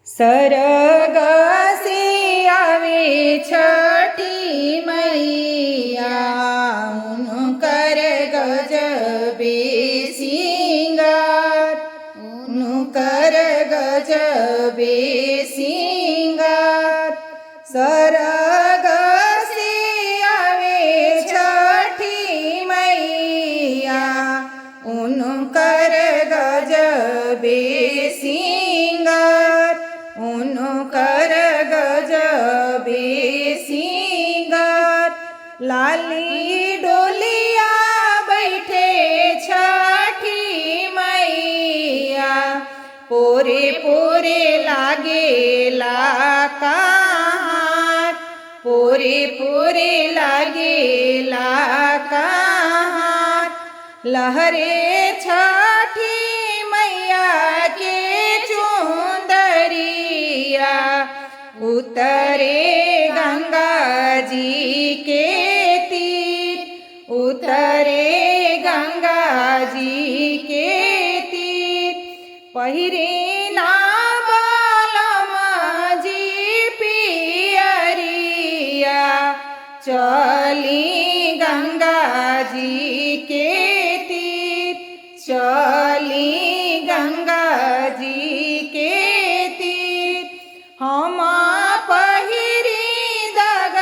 सरग से आवे छठी मैया, उनकर गजबे सिंगार, उनकर गजबे सिंगार। सरग से आवे छठी मैया, उनकर गजबे सिंगार, उनकर गजबे सिंगार। लाली डोलिया बैठे छठी मैया, पोरे पोरे लागेला कहार, पोरे पोरे लागेला कहार। लहरे छठी मैया के चुंदरिया, उतरे गंगा जी के तीर, उतरे गंगा जी के तीर। पहिरे ना बालम जी पियरिया, चली गंगा जी के तीर, चली गंगा जी के तीर। हम पहिरी दग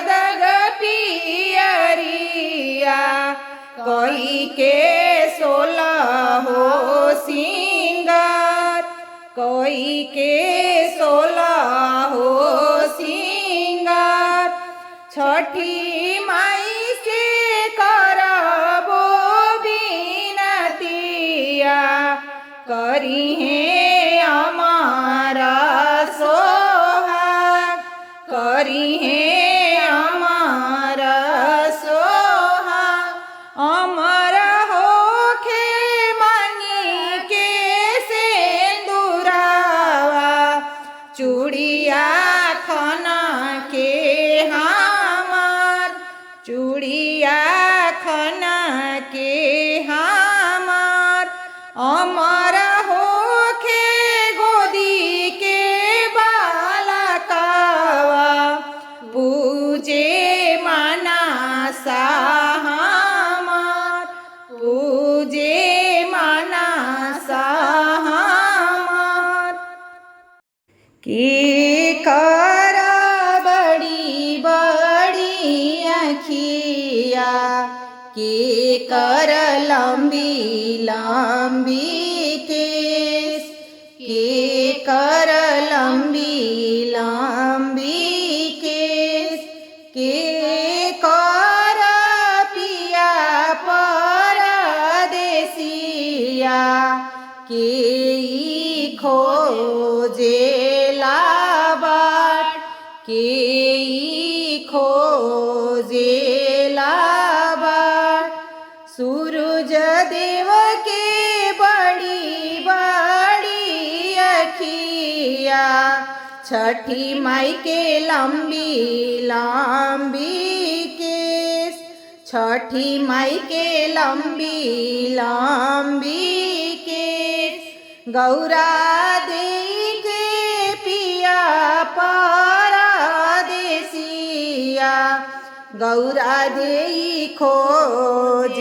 दग पियरिया, कोई के 16 हो सिंगार, कोई के 16 हो सिंगार। छठी माई के करबो बिनतिया, करी है हमारा सोहाग, करी है हमारा सोहाग। अमर होखे मनी के सिंदूरावा, चूड़िया खना के हमार, चूड़िया खना के हमार। अमर होखे गोदी के बालकावा, पूजे मनसा हमार, पूजे मनसा हमार। की कर बड़ी बड़ी अखिया, के कर लंबी लंबी केस, के कर लंबी लंबी केस। के कर पिया परदेसिया, के खोजेला बाट, के खोजेला बाट। सूरज देव के बड़ी बड़ी अखिया, छठी माई के लंबी लंबी केस, छठी माई के लंबी लंबी केस। गौरा देई के पिया परदेसिया, गौरा देई खोजेली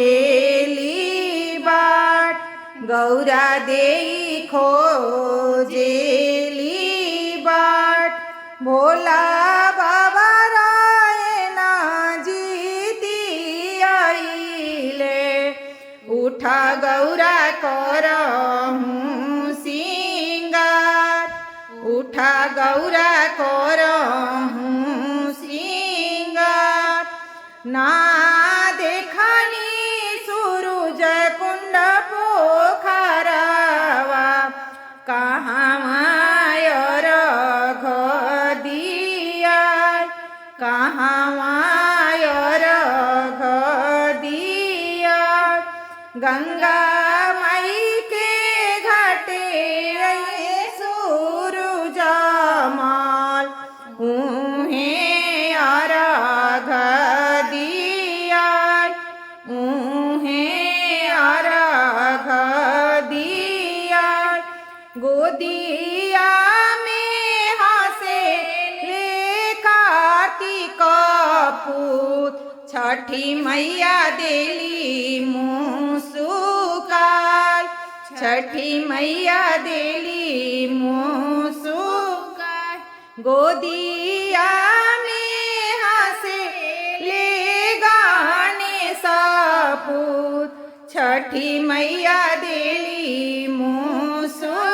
बाट, गौरा देई खोजेली बाट। भोला बाबा रायना जीती आइले, उठा गौरा करहूँ सिंगार, उठा गौरा करहूँ सिंगार। ना देखनी सूरज कुंड पोखरवा, कहाँ मायर घदिया, कहाँ मायर घदिया। गंगा माई के घाटे सूरज माल, सपूत छठी मैया देली मुसुकाय छठी मैया देली मुसुकाय गोदिया में हंसे ले गाने सपूत छठी मैया देली मुसुकाय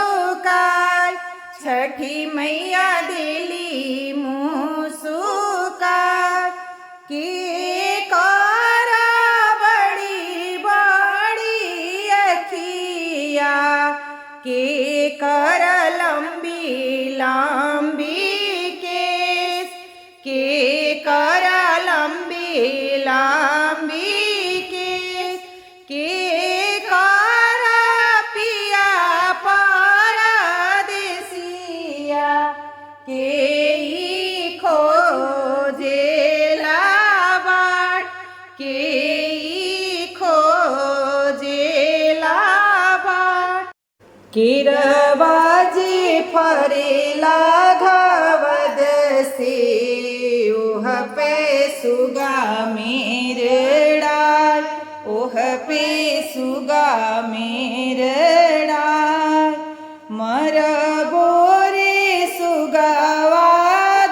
छठी मैया देली मुसुकाय के कर बड़ी बड़ी अखिया के कर लंबी लंबी केस के कर लंबी लंबी केस के कर पिया परदेसिया के खोजेला बाट के खोजेला बाट किरबाजे फरेला घवद से ओह पे सुगा मेरे डाल ओह पे सुगा मेरे डाल मर बोरे सुगावा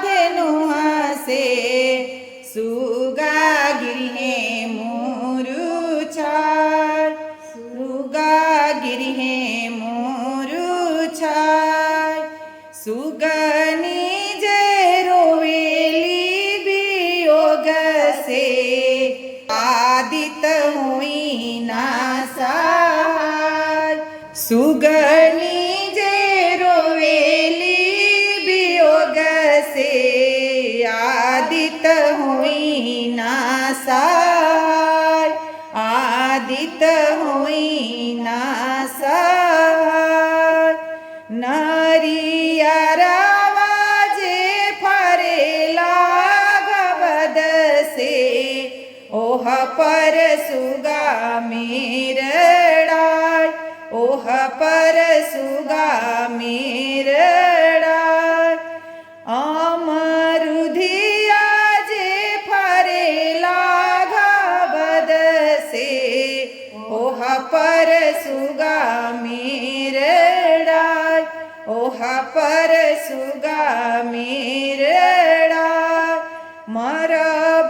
धनुहा से सुगा गिरहे मोरुछार सुगा गिरहे मोरुछार सुगनी जे रोवेली वियोग से आदित हुई ना सहाय सुगनी जे रोवेली वियोग से आदित हुई ना सहाय आदित हुई ना सहाय नरियरवा जे फरेला घवद से ओह पर सुगा मेरे डाल ओह पर सुगा मेरे डाल अमरुधिया जे फरेला घवद से ओह पर सुगा मेरे डाल ओह पर सुगा मेरे डाल मर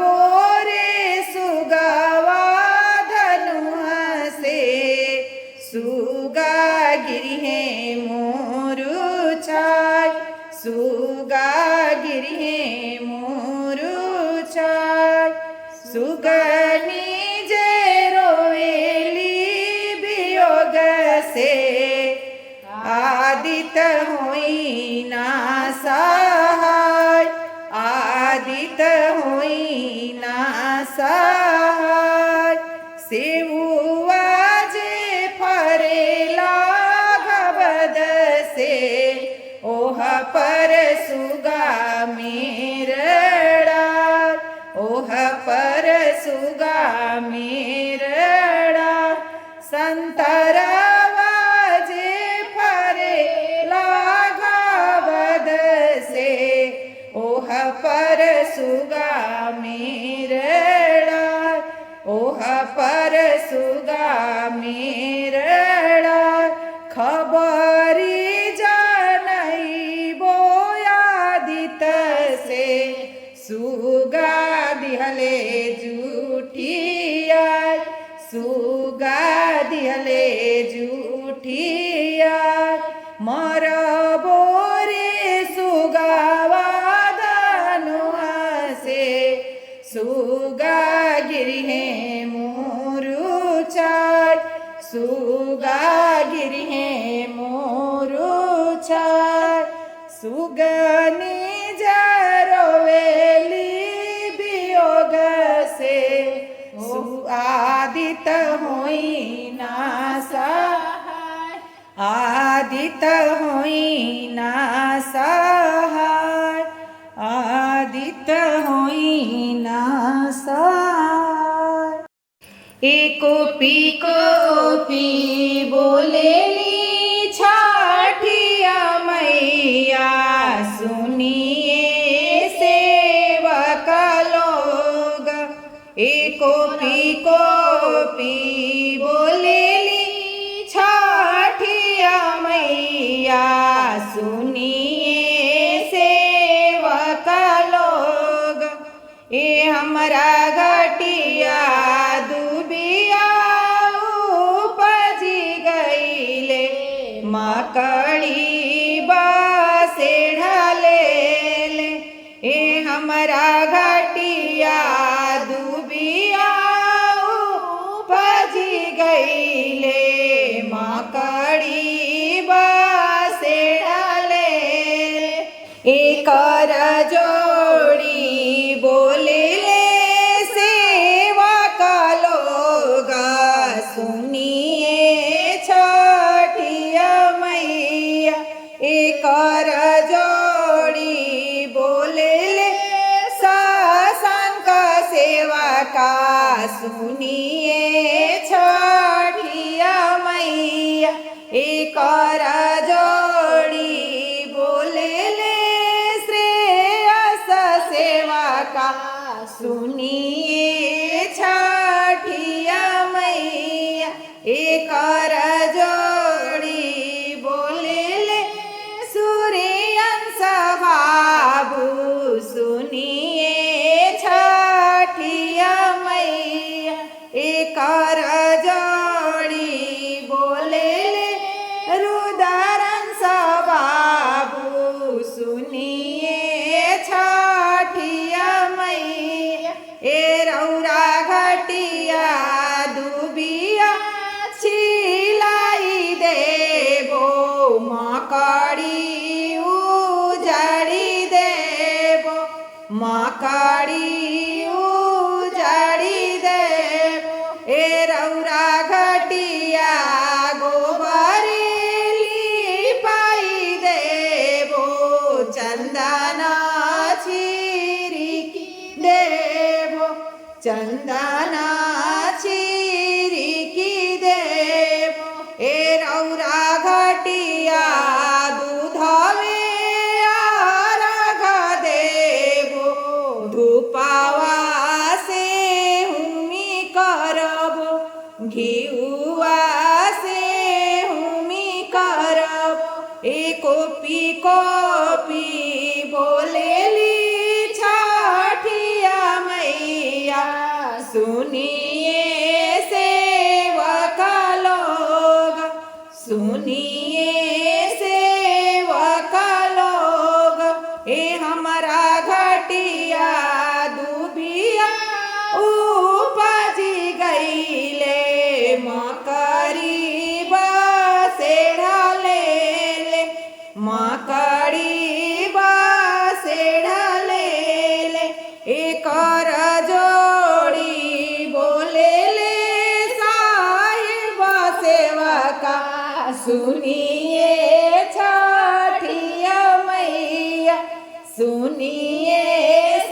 बोरे सुगावा धनुहा से सुगा गिरहे मोरुछाय सुगा गिरहे मोरुछाय सुगनी जे रोवेली वियोग से आदित हुई ना सहाय आदित हुई ना सहाय सेवुआ जे फरेला घवद से ओह पर सुगा मेरे डाल ओह पर सुगा मेरे डाल संतरवा जे फरेला घवद से ओह पर सुगा मेरे डाल ओह पर सुगा मेरे डाल खबरी जानई बोयादित से सुगा दिहले जूठिया सुगा दिहले जूठिया मर बोरे सुगावा धनुआ से सुगा गिरहे मोरुछाय सुगा गिरहे मोरुछाय सुगनी जरोवेली वियोग से आदित हुई ना सहाय आदित हुई ना सहाय आदित हुई ना सहाय एको पी बोलेली छठिया मैया सुनिए सेवक लोग कोपी बोलेली छठिया मैया सुनिए सेवक लोग। ए हमरा घटिया दुबिया उपजी गईले मकड़ी बसे ढलेले। ए हमरा घटिया दुबिया उपजी गईले मकड़ी बसे ढलेले। एकर जोड़ी बोलेले सेवक लोग सुनिए छठिया मैया। एकर जोड़ी बोलेले सशंक सेवका सुनिए छठिया मैया। एकर जोड़ी बोलेले श्रेयस सेवका सुनिए छठिया मैया। एकर जोड़ी बोलेले सूर्यंश बाबू सुनिए छठिया मैया। एकर जोड़ी बोलेले रुद्रंश बाबू सुनिए छठिया मैया। ए रौरा घटिया दुबिया छिलाई देबो मकड़ी उजाड़ी देबो मकड़ी उजाड़ी देबो। ए रौरा घटिया गोबरेली पाई देबो चंदना छिरिकी देबो चंदना छिरिकी देबो। ए रौरा घटिया दूधवे अर्घ देबो धूपवा से हुमी करबो घिउवा से हुमी करबो। ए कोपी बोलेली छठिया मैया सुनिए सेवक लोग सुनिए सेवक लोग। ए हमरा घटिया दुबिया उपजी गईले मकड़ी बसे ढलेले मकड़ी बसे ढलेले। एकर जोड़ी बोलेले साहिब सेवका सुनिए छठिया मैया सुनिए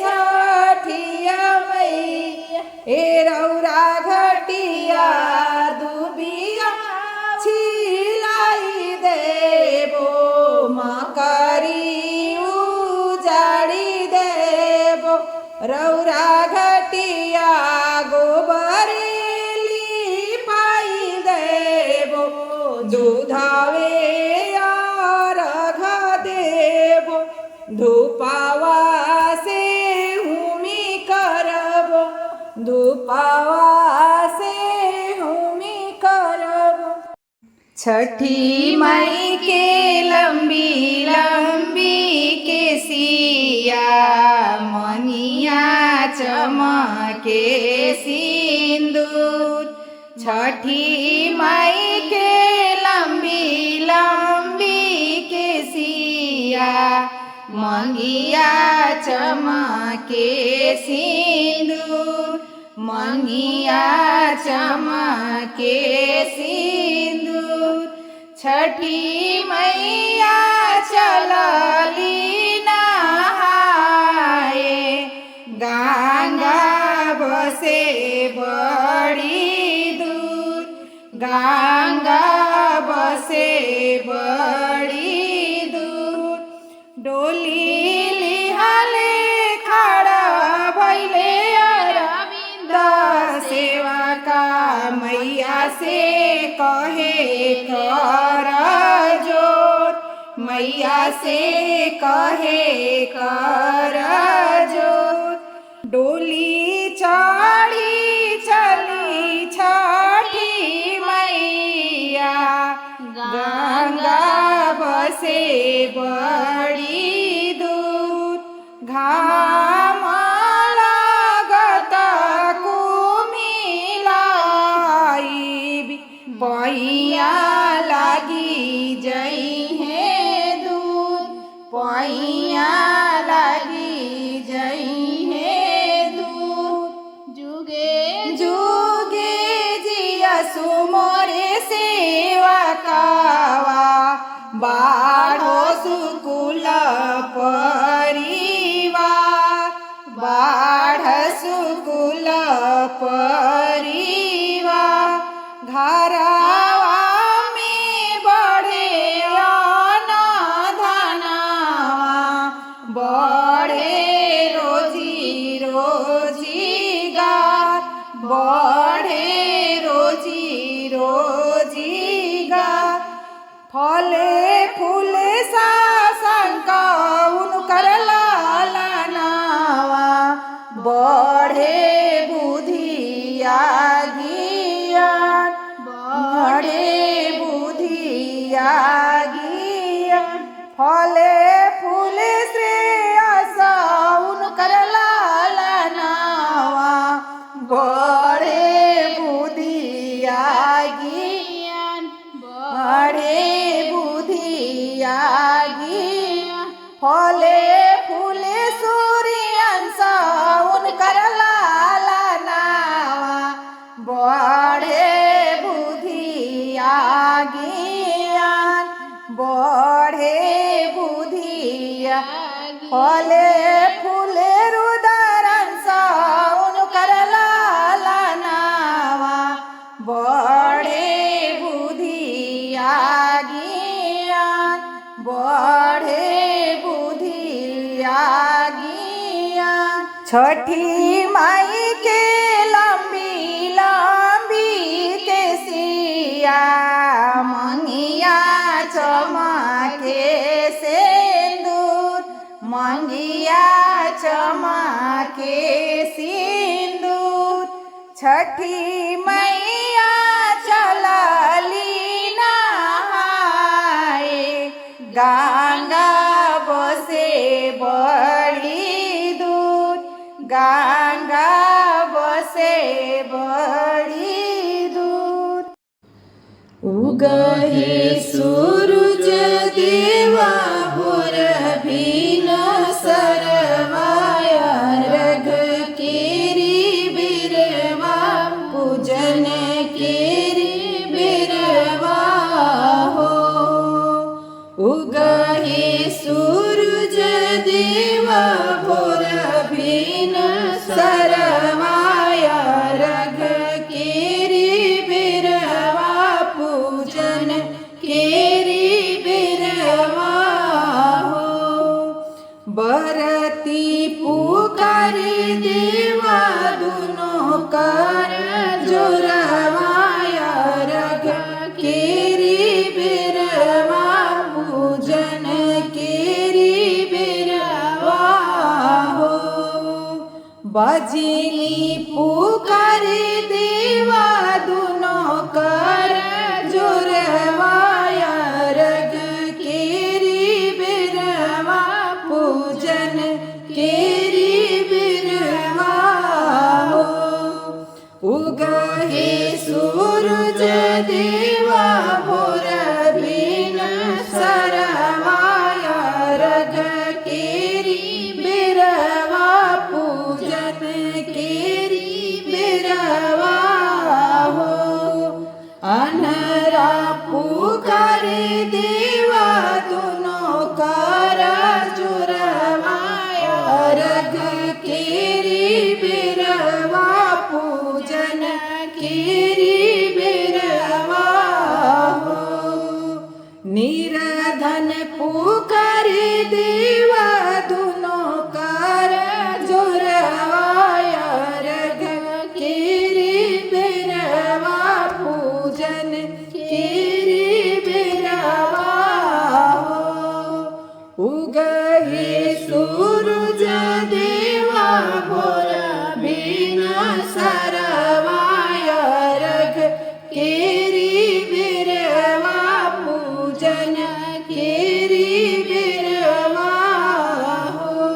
छठिया मैया। ए रौरा घटिया दुबिया छिलाई देबो मकड़ी उजाड़ी देबो। रौरा घटिया गोबरेली पाई देबो दूधवे अर्घ देबो धूपवा से हुमी करबो धूपवा से हुमी करबो। छठी माई के लंबी लंबी केसिया मनिया चमके सिंदूर। छठी माई के लंबी लंबी केसिया मंगिया चमके सिंदूर मंगिया चमके सिंदूर। छठी मैया चलली नहाए गंगा बसे बड़ी दूर गंगा बसे बड़ी दूर। डोली लिहाले खड़ा भइले अरविंद कहे कर जोर, मैया से कहे कर जोर। डोली चढ़ी चली छठी मैया, गंगा बसे बड़ी दूर। घाम लागत कुमिलाई, पैया लागी जई है दूर, पैया लागी जई है दूर। जुगे जुगे जिया सुमोरे सेवा कावा, बाढ़ो सुकुल परिवार, बाढ़ सुकुल परिवार। घरवा में बढ़े अनधनवा, बढ़े रोजी रोजीगार, बढ़े रोजी रोजीगार। फले फूले सासंक उनकर लालनावा, बढ़े बुधिया ज्ञान, बढ़े बुधिया ज्ञान। फले फूले श्रेयस उनकर लालनावा, बढ़े बुधिया ज्ञान, बढ़े बुधिया ज्ञान। फले फूले सूर्यंश उनकर लालनावा, बढ़े बुधिया ज्ञान, बढ़े बुधिया। फले फूले रुद्रांश उनकर लालनावा, बढ़े बुधिया ज्ञान, बढ़े बुधिया ज्ञान। छठी माई के लंबी लंबी केसिया, मंगिया चमके सिंदूर, मंगिया चमके सिंदूर। छठी मैया चलली नहाए, गंगा बसे बड़ी दूर, गंगा बसे बड़ी दूर। उगहे सूरज देवा भोर भिन सरवाया, रघ केरी बिरवा पूजन केरी बिरवा हो। उगहे सूरज देवा भोर भिन सरवाया, रघ केरी बिरवा पूजन केरी बिरवा हो। बरती पुकार देवा दुनो कर जोरवाया, रघ केरी बिरवा पूजन केरी बिरवा हो। बजनी पुकार देवा दुनो कर जोरवाया, रघ केरी बिरवा पूजन केरी बिरवा हो। उगहे सूरज देवा भोर भिन सरवाया, रघ केरी बिरवा पूजन केरी बिरवा हो। अनहरा पुकारे देवा दुनो कर जोरवाया, रघ केरी बिरवा पूजन केरी बिरवा उगहे सूरज देवा भोर बिन सरवाय रघ केरी बिरवा पूजन केरी बिरवा हो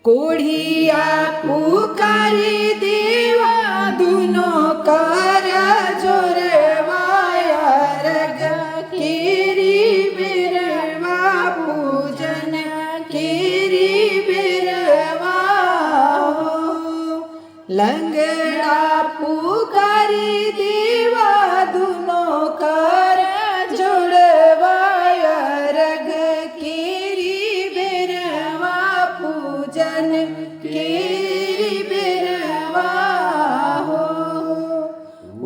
कोढ़िया पुकारे देवा दुनो कर जोरवाय रघ केरी बिरवा पूजन केरी बिरवा हो लंगड़ा पुकारे देवा दुनो कर जोड़वाय रघ केरी बिरवा पूजन केरी बिरवा हो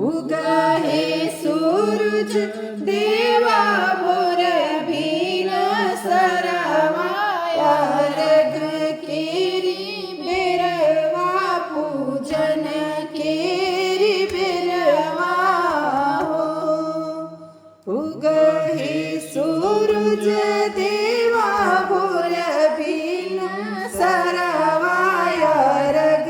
उगहे सूरज देवा भोर बिन सरवाय रघ केरी बिरवा पूजन केरी बिरवा हो उगहे सूरज देवा भोर बिन सरवाय रघ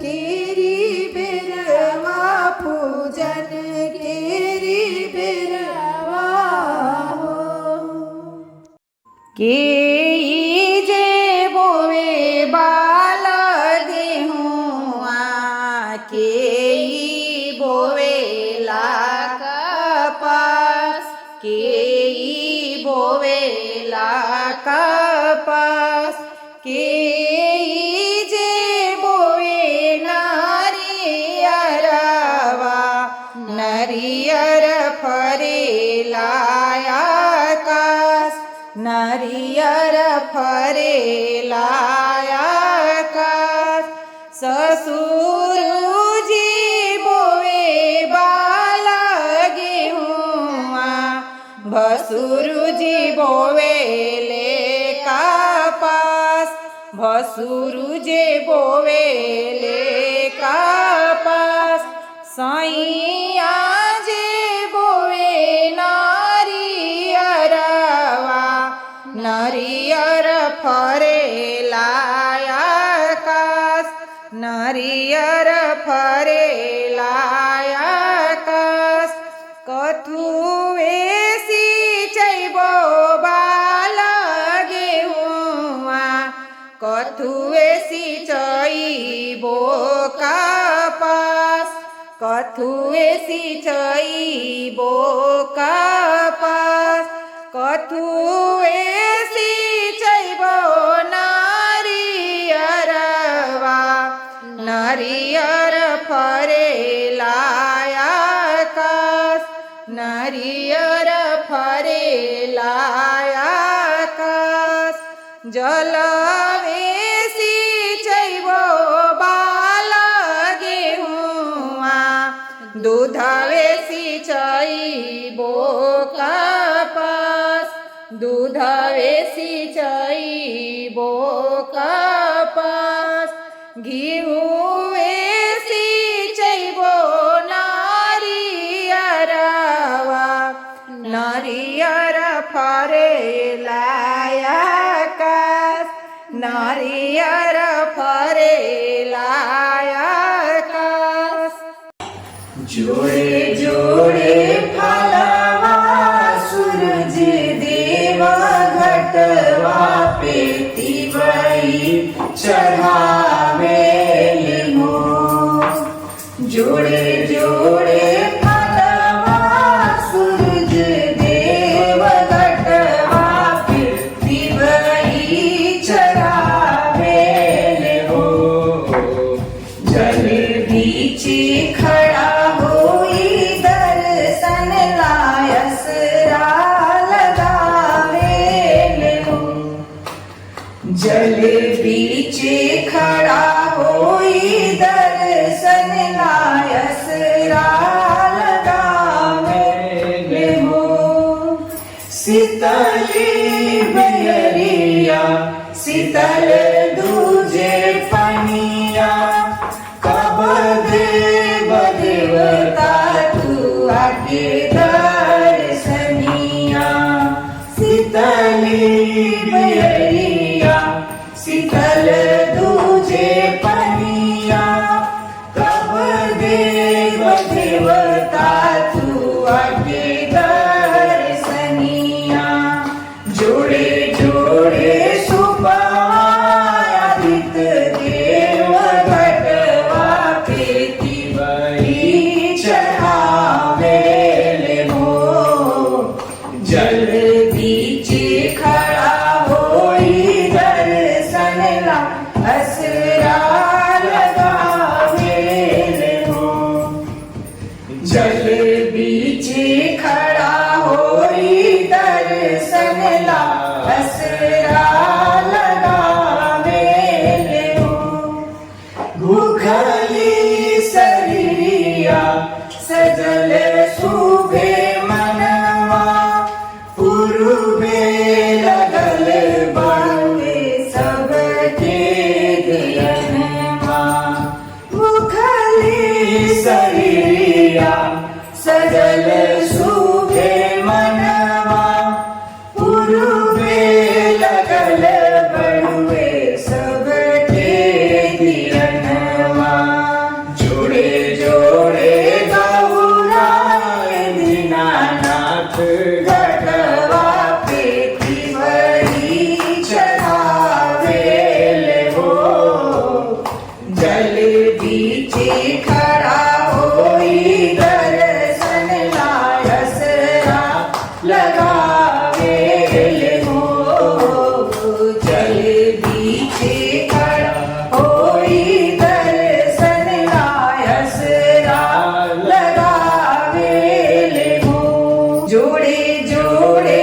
केरी बिरवा पूजन केरी बिरवा हो केई जे बोवे बाल गेहुआ केई बोवे ला कपास केई बोवे ला कपास केई जे बोवे नारियरवा नरियर फरेला आकाश नरियर फरेला आकाश ससुरुजी बोवे बाला गेहुआ भसुरुजी बोवे ले कपास भसुरुजी बोवे ले कपास सैया जे बोवे नारियरवा नरियर फरेला आकाश नरियर फरेला आकाश कथुए सिंचैबो बाल गेहुआ कथुए सिंचैबो कपास कथुए सिंचैबो कपास कथुए सिंचैबो नारियरवा नरियर फरेला आकाश नरियर फरेला आकाश जलवे सिंचैबो बाल गेहुआ दूधवे सिंचैबो कपास दूधवे सिंचैबो कपास घिउवे सिंचैबो नारियरवा नारियर फरेला आकाश नारियर फरेला आकाश जोड़े जोड़े फलवा सूरज देव घटवा पे तिवई चढ़ावे हो जोड़े जोड़े फलवा सूरज देव घटवा पे तिवई चढ़ावे हो जल बीच खड़ा होई दर्शन लायसरा लगावे हो जल बीच खड़ा होई दर्शन लायसरा लगावे हो शीतली बयरिया शीतल दूजे पनिया कब देव देवता तू आके दर्शनिया शीतली बिहरिया शीतल दूजे पनिया कब देव देवता तू आके दर्शनिया जोड़े जोड़े सुपादित देव घटवा पे तिवरी चढ़ावेले हो जल बीचे खड़ा होई दर्शन ला असरा लगावेले हो जल बीचे खड़ा होई दर्शन ला असरा लगावेले हो भूखली शरीरिया सजल शुभे मनवा पूर्वे लगल बावे सबके दियनवा भूखली शरीरिया सजल शुभे मनवा पूर्वे लगल बड़ुए सबके दियनवा जोड़े जोड़े गौराए दीनानाथ घटवा पे तिवरी चढ़ावेले हो जल बीचे खड़ा होई दर्शन ला असरा लगावेले हो जल बीचे खड़ा होई दर्शन ला असरा लगावेले हो जोड़े जोड़े